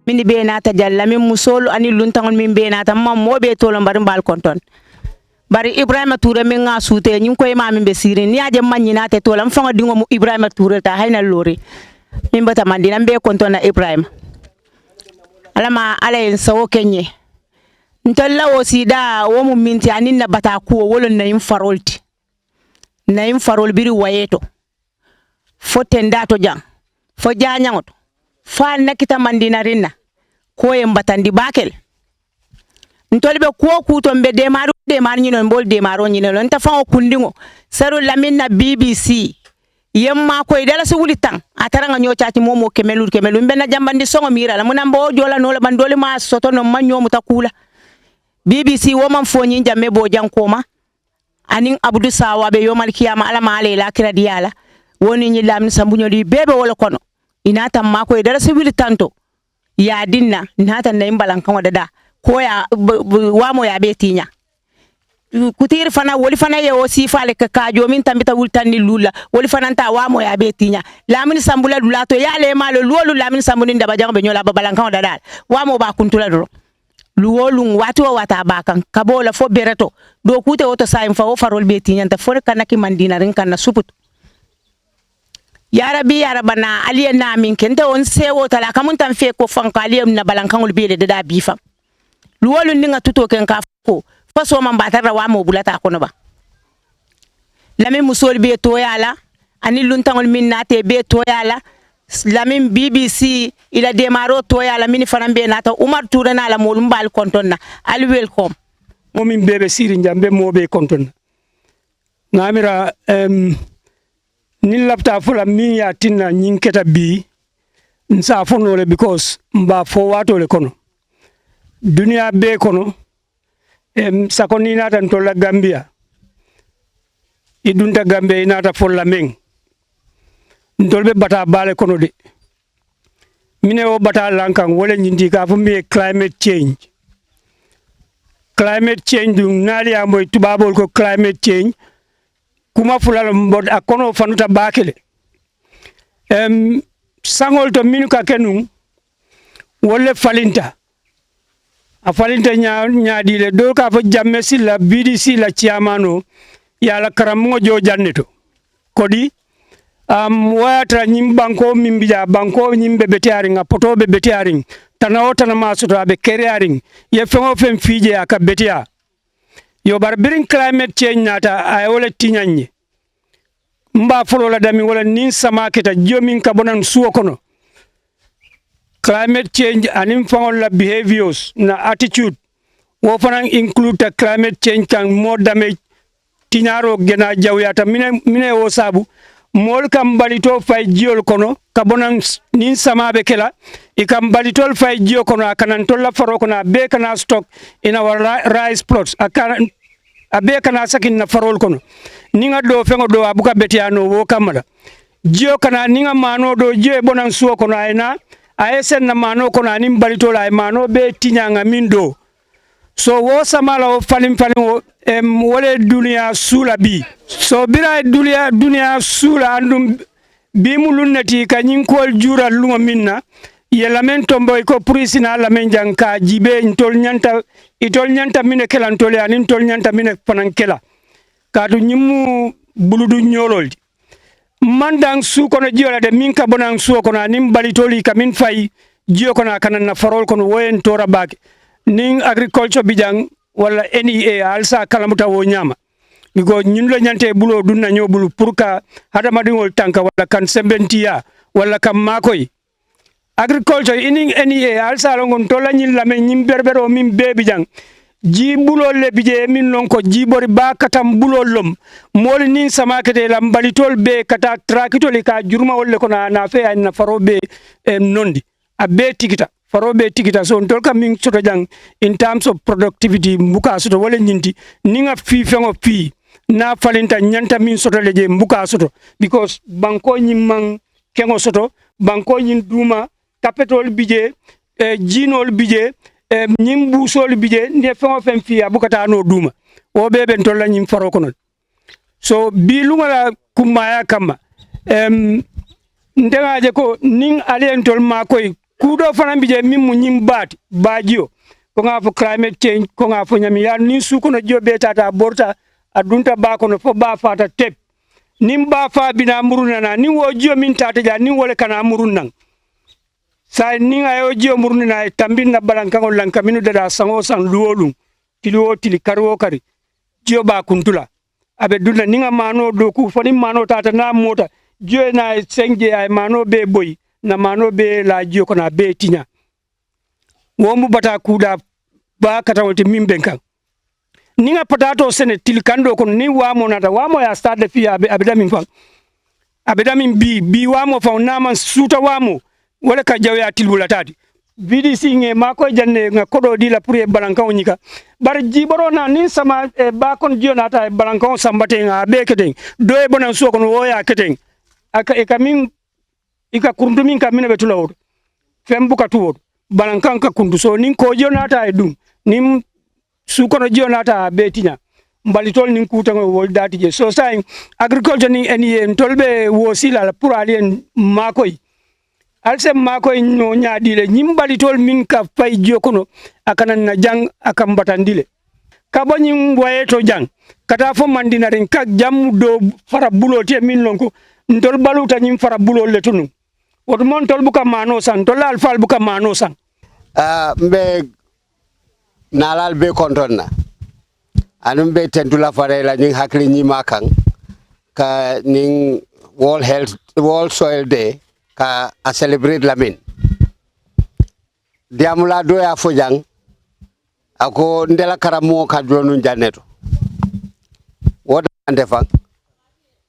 Mini be nata jalla min musol ani luntangol min be nata mammo be tolon bari mbal konton bari Ibrahima Touré min nga sute nyin koy ma min be sirin ni aje manyi nata tolam fanga dingo mu Ibrahima Touré ta hayna lori min bata mandina be konton na Ibrahima alama ala en sawo kenye ntalla osida wo mu minti anin na bata ko wolon na yim farolti na yim farol biri wayeto fo tenda to jang fo janyangoto fa nakita mandina rinna ko en batandi bakel ntolbe ko kuto mbe de mar nyino mbol de maro nyino nta fa kundingo saru laminna BBC yemma ko idala se wuli tan ataranga nyochati momo kemelu mbe na jambandi songo mira la munambo jola no la bandole ma soto no manyo mutakula BBC woman fo nyi jamme bo jankoma anin Abdou Sawa be yomal kiyama ala ma ala kira diala woni nyi lamni sambunyo di bebe wala kono inata mako idara se wili tanto ya dinna inata na imbalan kan wadada ko ya wamo ya betinya kutir fana woli fana ye o sifale ka kajo min tambita wultani lula woli fana ta wamo ya betinya lamini sambula lula to ya le malo luolu lamini sambuni ndaba jango be nyola babalan kan wadada wamo ba kuntula do luolu watu wata bakan kabola fo bereto do kute oto saim fa o farol betinya ta for kanaki mandina rin kan na suput ya rabbi ya rabana aliya na min kente on sewo tala kamun tan fe ko fanka aliya na balankangul bele da bifa luwolu ninga tuto ken ka ko faso man batara wa mo bulata ko no ba lamin musol be to yala ani luntangol min nate be to yala lamin BBC ila demaro to yala min fanan be nata Umar Touré na la molum bal kontonna al welcome momin bebe siri njambe mo be kontonna namira ni lapta fula min ya tinna nyin keta bi nsa fono le because mba fo wato le kono dunia be kono sakoni nata ntola Gambia idunta Gambia inata folla men ntolbe bata bale kono de mine o bata lankan wala nyindi ka fu mi climate change dum nali amoy tubabol ko climate change kuma fulala mbod akono fanuta bakele sangol to minuka kenum wolle falinta a falinta nyaadi le do ka fo jamme silla BDC la ciamano yala karamongo jo janneto kodi wayata nyim banko mimbija banko nyimbe betiaring apoto be betiaring tanawo tanama suto be kerearing ye fengo fen fije aka betia yo bar birin climate change nata ay wala tiñanye mba folo la dami wala nin sama kita jomin ka bonan suwo kono climate change anim fangol la behaviors na attitude wo fanan include ta climate change kan more damage tiñaro gena jawyata mine wo sabu mol kam balito fay jiol kono ka bonan nin sama be kela e kam balitol fay jio kono akanan tolla faro kono be kana stock in our rice plots akanan abe kana sakin na farol kono ninga do fengo do abuka betiano wo kamala jio kana ninga mano do je bonan suo kono ayna ayesen na mano kono anim balitol ay mano be tinyanga mindo so wo samala o falim wo wole dunia sula bi so bira dunia sula andum bimulunnati kanyin kol jura lungo minna yelamento mboy ko prisina la menjang ka jibe itol nyanta mine kela ntole anin tol nyanta mine panankela kadu nyimu buludu nyolol mandang su kono jiola de min ka bonang su kono anim balitoli kamin fay jio kono kanan na farol kono woyen tora bag ning agriculture bijang wala NEA alsa kalamuta wo nyama bigo ñun la ñante bulo dunna ñobulu pour ka hada madingol tanka wala kan sembentia wala kam makoy agriculture ining NEA alsa longon to la ñin la men ñim berbero min bebi jang ji bulol le bije min non ko jibori ba katam bulol lom mol nin sama kete lam balitol be kata trakitol ka jurma wolle ko na fe ay na farobe nondi abbe tikita farobe tikita so tol kam min soto jang in terms of productivity mbuka soto wala nyinti ninga fi fengo fi na falinta nyanta min soto leje mbuka soto because banko nyimman kengo soto banko nyin duma capital bije jinol bije ñim busol bije ne fengo fen fi abukata no duma o bebe tolla ñim faro kono so bi lungala kumaya kama ndengaje ko ning alien tol ma koy kudo fana bije min mu ñim baati bajio ko nga fo climate change ko nga fo nyami ya ni su kono jobe tata borta adunta ba kono fo ba fata tep nim ba fa bina murunana ni wo jio min tata ja ni wole kana murunnan sa ni ayo jio murunana tambin na balanka ko lanka minu dada sango san luolum tiliwo tili karwo kari jio ba kuntula abe dunna ninga mano do ku foni mano tata na mota jio na sengje ay mano be boy na mano be la jio ko na be tinya womu bata kuda ba katawti mimben kan ninga patato sene tilkando ko ni wamo nata wamo ya stade fi abedamin fan abedamin bi wamo fa naman suta wamo wala ka jawya tilbula tati vidi singe mako janne nga kodo di la pour e balanka onika bar jiboro na ni sama ba kon jionata e balanka sambate nga be keten do e bonan so kon woya keten aka e kamin ika kurundumin kamina betulawo fembuka tuwo balanka ka kundu so nin ko jionata e dum nim su kono jionata betinya mbalitol nin kutango wol dati je so sai agriculture ni eni tolbe wo sila pour alien makoy alse makoy no nyaadile nyim balitol min ka fay jokono akanan na jang akam batandile kabo nyim wayeto jang kata fo mandina ren kak jam do fara bulo te min lonko ntol baluta nyim fara bulo le tunu woto mon tol buka mano san tol alfal buka mano san mbe nalal be kontonna anum be tentula farela ning hakli ni makang ka ning world soil day ka a celebrate lamin diamula do ya fojang ako ndela karamo ka donu janeto woda ndefa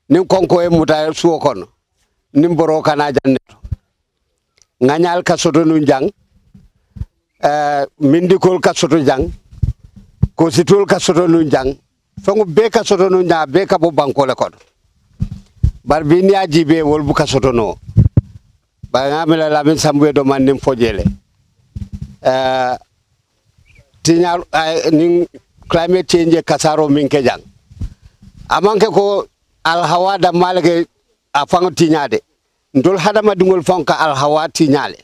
nim konko e muta suwo kono nim boro kana janeto nganyal ka soto nu jang mindikol ka soto jang ko situl ka soto nu jang fangu be ka soto nu nya be ka bo banko le kono bar bi ni ajibe wol bu ka soto no ba ngamela la min sambe do man nim fojele tinyal ning climate change kasaro min ke jang amanke ko al hawa da malge afango tinyade ndol hadama dingol fonka al hawa tinyale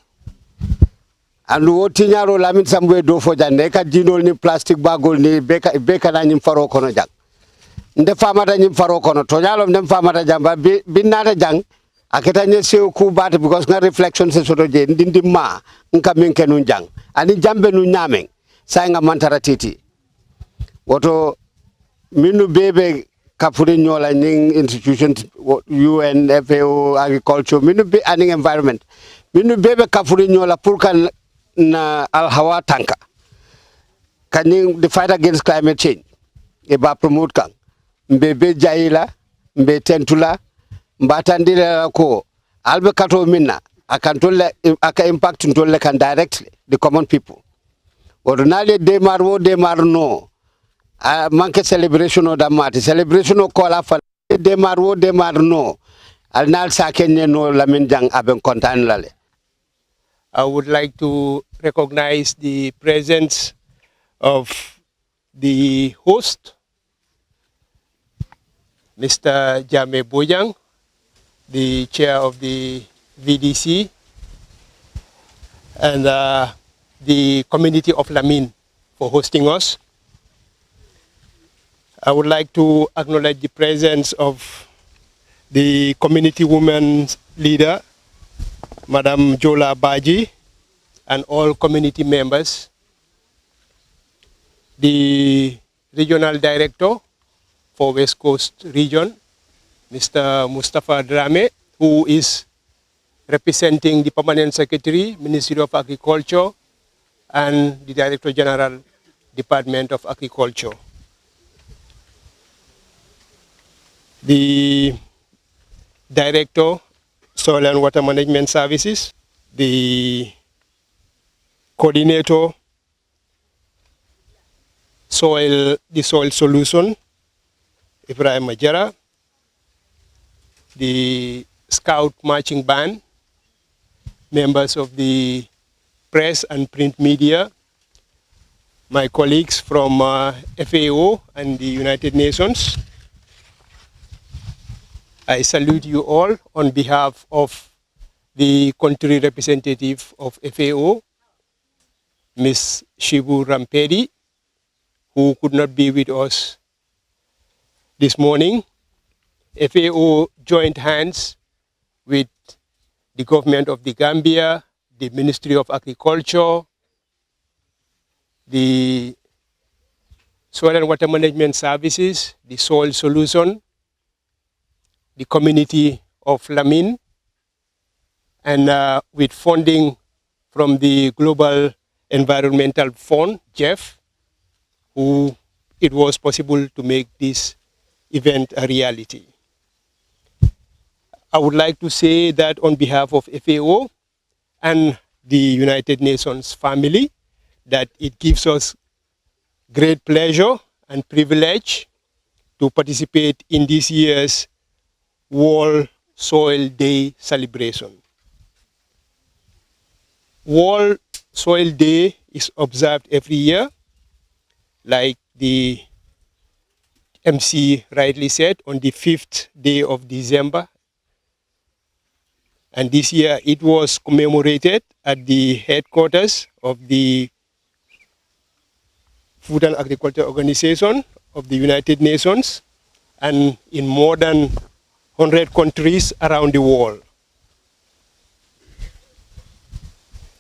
andu wo tinyaro la min sambe do fojande ka dinol ni plastic bagol ni beka na nyim faro kono jang nde famata nyim faro kono to nyalo ndem famata jamba binata jang aketa nye sew ku bat because nga reflection se soto je ndindi ma nka minke nun jang ani jambe nun nyamen sa nga mantara titi woto minu bebe kapuri nyola ning institutions UN FAO agriculture minu be aning environment minu bebe kapuri nyola pour kan na al hawa tanka kaning the fight against climate change e ba promote kan mbebe jaila mbe tentula mbatandile ko albe kato minna akan tolle aka impact tolle kan directly the common people ordinally de mar no manke celebration o damati celebration o kola fa de mar no al nal sakenye no lamin jang aben kontan lale. I would like to recognize the presence of the host, Mr. Jame Bojang, the chair of the VDC, and the community of Lamin for hosting us. I would like to acknowledge the presence of the community women's leader, Madam Jola Baji, and all community members, the regional director for West Coast region, Mr. Mustafa Drame, who is representing the Permanent Secretary, Ministry of Agriculture, and the Director General Department of Agriculture. The Director, Soil and Water Management Services, the Coordinator, the Soil Solution, Ibrahim Majara, the Scout Marching Band, members of the press and print media, my colleagues from FAO and the United Nations. I salute you all on behalf of the country representative of FAO, Ms. Shibu Rampedi, who could not be with us this morning. FAO joined hands with the government of the Gambia, the Ministry of Agriculture, the Soil and Water Management Services, the Soil Solution, the community of Lamin, and with funding from the Global Environmental Fund, GEF, who it was possible to make this event a reality. I would like to say that on behalf of FAO and the United Nations family, that it gives us great pleasure and privilege to participate in this year's World Soil Day celebration. World Soil Day is observed every year, like the MC rightly said, on the 5th day of December. And this year it was commemorated at the headquarters of the Food and Agriculture Organization of the United Nations and in more than 100 countries around the world.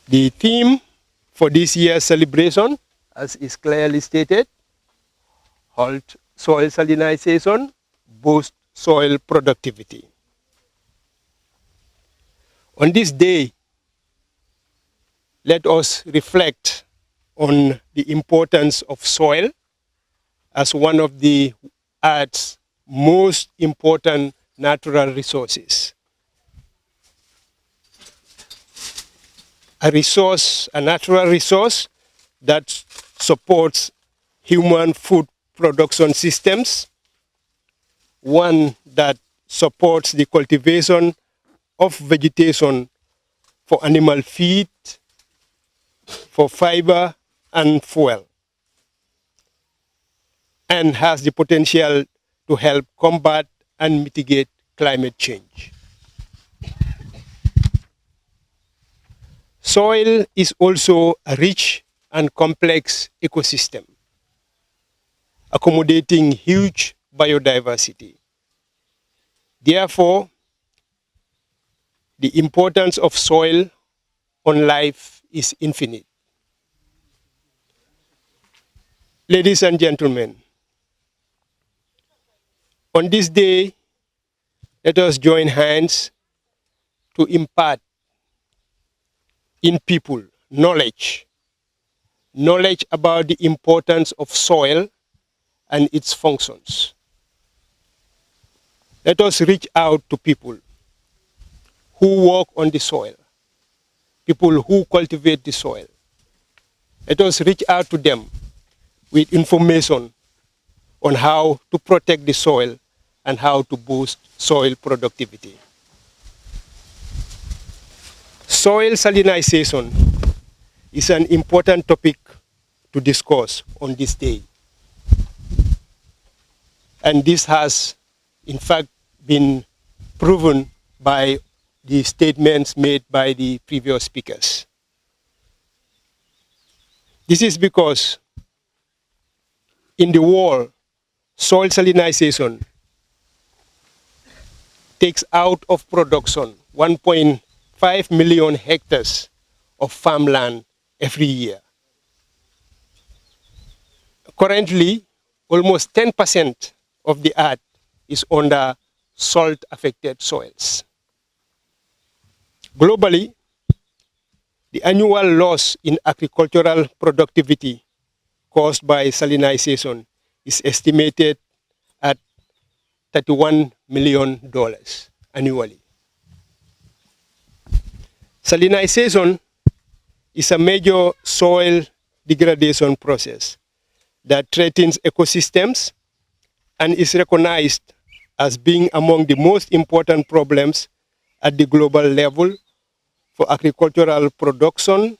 The theme for this year's celebration, as is clearly stated, Halt Soil Salinization, Boost Soil Productivity. On this day, let us reflect on the importance of soil as one of the Earth's most important natural resources. A natural resource that supports human food production systems, one that supports the cultivation of vegetation for animal feed, for fiber and fuel, and has the potential to help combat and mitigate climate change. Soil is also a rich and complex ecosystem, accommodating huge biodiversity. Therefore, the importance of soil on life is infinite. Ladies and gentlemen, on this day, let us join hands to impart in people knowledge about the importance of soil and its functions. Let us reach out to people who work on the soil, people who cultivate the soil. Let us reach out to them with information on how to protect the soil and how to boost soil productivity. Soil salinization is an important topic to discuss on this day. And this has, in fact, been proven by the statements made by the previous speakers. This is because in the world, soil salinization takes out of production 1.5 million hectares of farmland every year. Currently, almost 10% of the earth is under salt-affected soils. Globally, the annual loss in agricultural productivity caused by salinization is estimated at $31 million annually. Salinization is a major soil degradation process that threatens ecosystems and is recognized as being among the most important problems at the global level for agricultural production,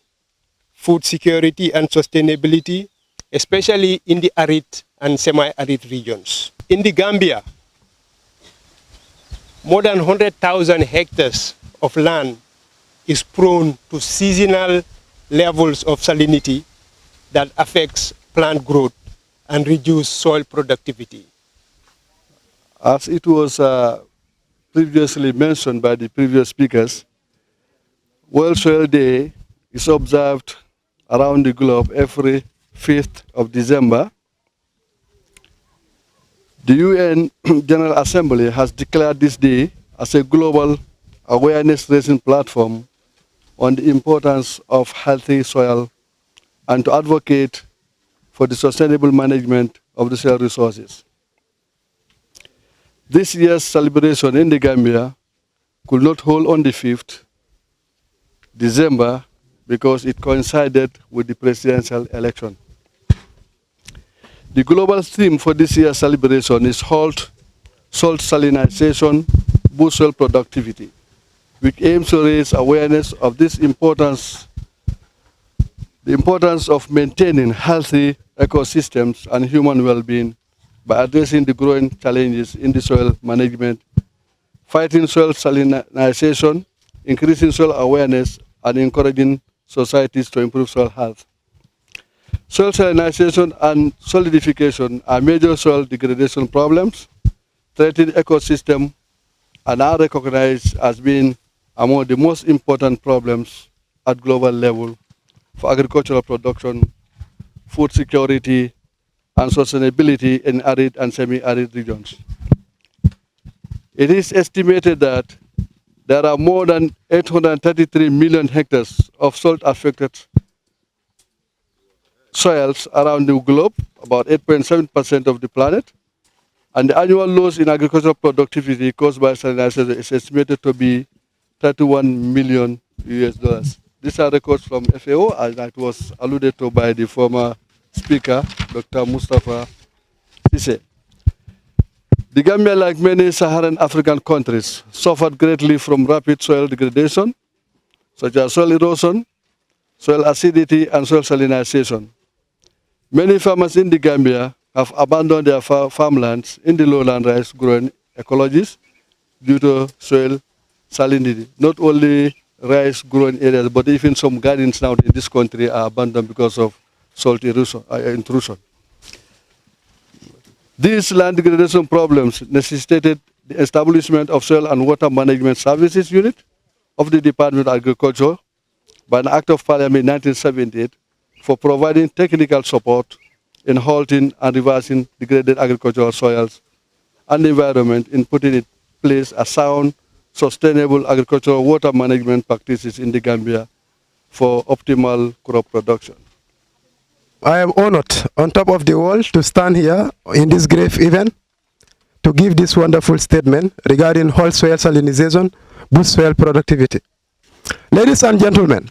food security and sustainability, especially in the arid and semi-arid regions. In the Gambia, more than 100,000 hectares of land is prone to seasonal levels of salinity that affects plant growth and reduce soil productivity. As it was previously mentioned by the previous speakers, World Soil Day is observed around the globe every 5th of December. The UN General Assembly has declared this day as a global awareness-raising platform on the importance of healthy soil and to advocate for the sustainable management of the soil resources. This year's celebration in the Gambia could not hold on the 5th December because it coincided with the presidential election. The global theme for this year's celebration is Halt Salt Salinization, Boost Soil Productivity, which aims to raise awareness of this importance, the importance of maintaining healthy ecosystems and human well-being by addressing the growing challenges in the soil management, fighting soil salinization, increasing soil awareness, and encouraging societies to improve soil health. Soil salinization and solidification are major soil degradation problems, threatening ecosystem, and are recognized as being among the most important problems at global level for agricultural production, food security, and sustainability in arid and semi-arid regions. It is estimated that there are more than 833 million hectares of salt-affected soils around the globe, about 8.7% of the planet, and the annual loss in agricultural productivity caused by salinization is estimated to be $31 million. These are records from FAO, and that was alluded to by the former speaker, Dr. Mustafa Sise. The Gambia, like many Saharan African countries, suffered greatly from rapid soil degradation, such as soil erosion, soil acidity, and soil salinization. Many farmers in the Gambia have abandoned their farmlands in the lowland rice-growing ecologies due to soil salinity. Not only rice-growing areas, but even some gardens now in this country are abandoned because of salt erosion, intrusion. These land degradation problems necessitated the establishment of Soil and Water Management Services Unit of the Department of Agriculture by an Act of Parliament in 1978 for providing technical support in halting and reversing degraded agricultural soils and the environment in putting in place a sound, sustainable agricultural water management practices in the Gambia for optimal crop production. I am honored on top of the world to stand here in this grave event to give this wonderful statement regarding whole soil salinization, boost soil productivity. Ladies and gentlemen,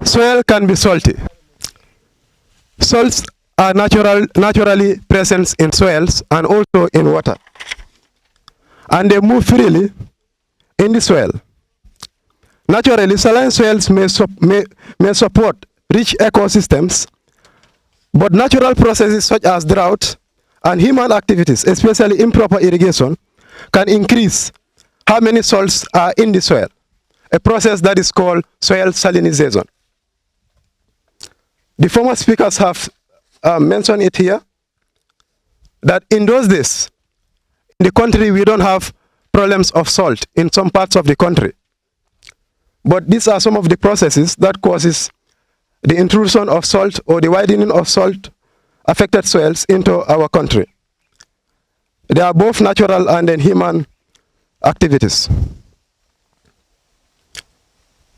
soil can be salty. Salts are naturally present in soils and also in water, and they move freely in the soil. Naturally, saline soils may support rich ecosystems, but natural processes such as drought and human activities, especially improper irrigation, can increase how many salts are in the soil, a process that is called soil salinization. The former speakers have mentioned it here, that in those days, in the country, we don't have problems of salt in some parts of the country. But these are some of the processes that causes the intrusion of salt or the widening of salt affected soils into our country. They are both natural and then human activities.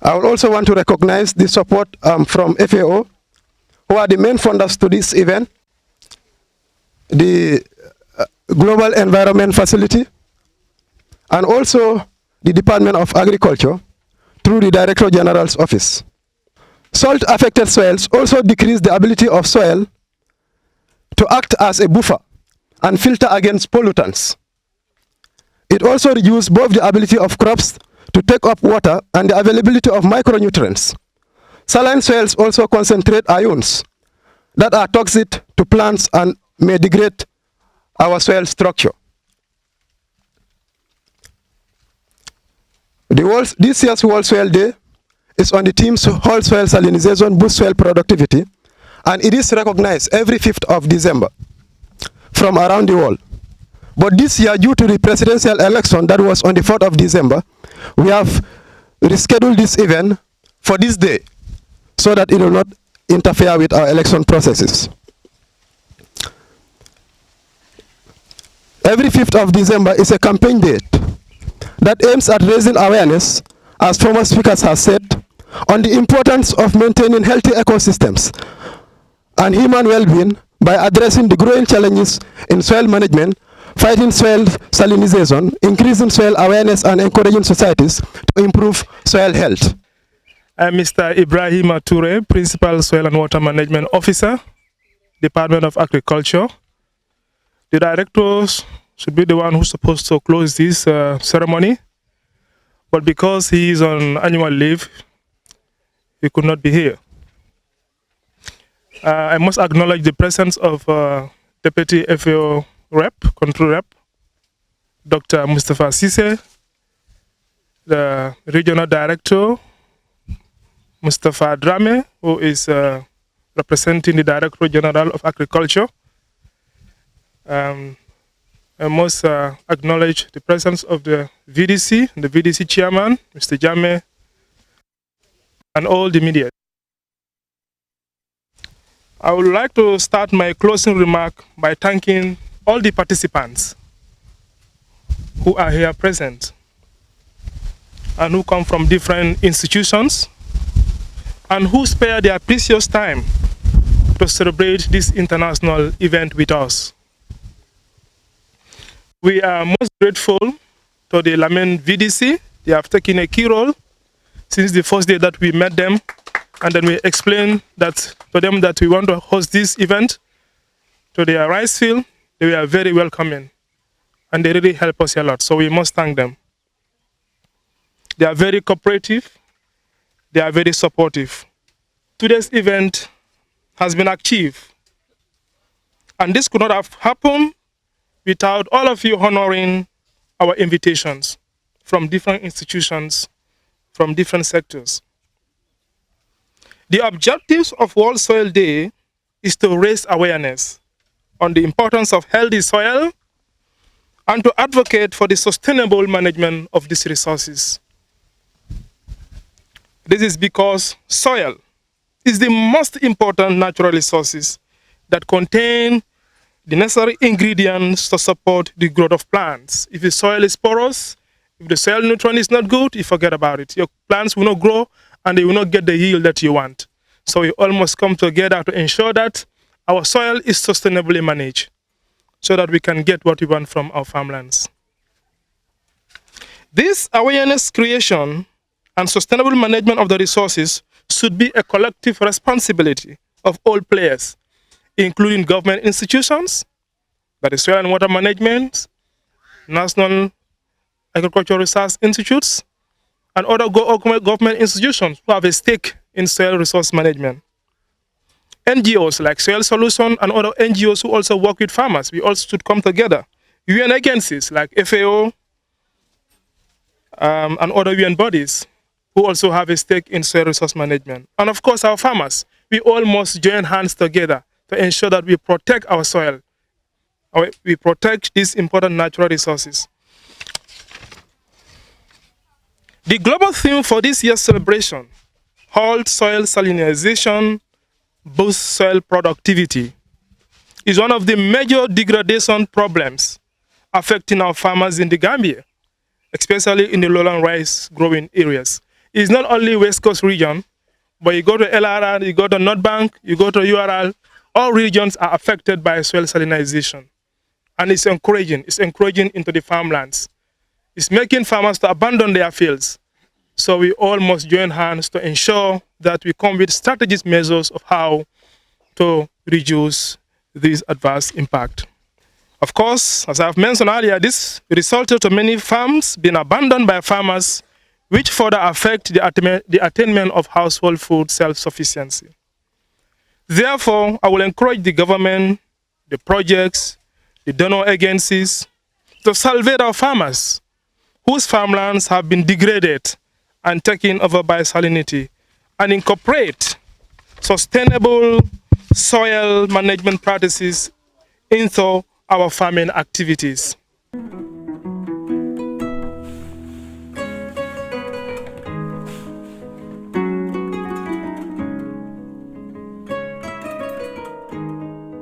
I would also want to recognize the support from FAO, who are the main funders to this event, the Global Environment Facility, and also the Department of Agriculture through the Director General's Office. Salt-affected soils also decrease the ability of soil to act as a buffer and filter against pollutants. It also reduces both the ability of crops to take up water and the availability of micronutrients. Saline soils also concentrate ions that are toxic to plants and may degrade our soil structure. This year's World Soil Day is on the theme Whole Soil Salinization Boost Soil Productivity, and it is recognized every 5th of December from around the world. But this year, due to the presidential election that was on the 4th of December, we have rescheduled this event for this day so that it will not interfere with our election processes. Every 5th of December is a campaign date that aims at raising awareness, as former speakers have said, on the importance of maintaining healthy ecosystems and human well-being by addressing the growing challenges in soil management, fighting soil salinization, increasing soil awareness, and encouraging societies to improve soil health. I'm Mr. Ibrahim Toure, Principal Soil and Water Management Officer, Department of Agriculture. The directors should be the one who's supposed to close this ceremony, but because he is on annual leave, he could not be here. I must acknowledge the presence of Deputy FAO Rep, Control Rep, Dr. Mustafa Sise, the Regional Director, Mustafa Drame, who is representing the Director General of Agriculture. I must acknowledge the presence of the VDC Chairman, Mr. Jame, and all the media. I would like to start my closing remark by thanking all the participants who are here present and who come from different institutions and who spare their precious time to celebrate this international event with us. We are most grateful to the Lamin VDC. They have taken a key role since the first day that we met them, and then we explained that to them that we want to host this event to their rice field. They were very welcoming, and they really help us a lot, so we must thank them. They are very cooperative. They are very supportive. Today's event has been achieved, and this could not have happened without all of you honoring our invitations from different institutions, from different sectors. The objectives of World Soil Day is to raise awareness on the importance of healthy soil and to advocate for the sustainable management of these resources. This is because soil is the most important natural resources that contain the necessary ingredients to support the growth of plants. If the soil is porous, if the soil nutrient is not good, you forget about it. Your plants will not grow and they will not get the yield that you want. So we all must come together to ensure that our soil is sustainably managed so that we can get what we want from our farmlands. This awareness creation and sustainable management of the resources should be a collective responsibility of all players, including government institutions, that is soil and water management, national agricultural research institutes, and other government institutions who have a stake in soil resource management. NGOs like Soil Solution and other NGOs who also work with farmers, we also should come together. UN agencies like FAO and other UN bodies who also have a stake in soil resource management. And of course, our farmers, we all must join hands together to ensure that we protect our soil, we protect these important natural resources. The global theme for this year's celebration, Halt Soil Salinization, Boost Soil Productivity, is one of the major degradation problems affecting our farmers in the Gambia, especially in the lowland rice growing areas. It's not only West Coast region, But you go to LRR, you go to North Bank, you go to URL, all regions are affected by soil salinization. And it's encouraging into the farmlands. It's making farmers to abandon their fields. So we all must join hands to ensure that we come with strategic measures of how to reduce this adverse impact. Of course, as I've mentioned earlier, this resulted to many farms being abandoned by farmers, which further affect the attainment of household food self-sufficiency. Therefore, I will encourage the government, the projects, the donor agencies to salvage our farmers whose farmlands have been degraded and taken over by salinity, and incorporate sustainable soil management practices into our farming activities.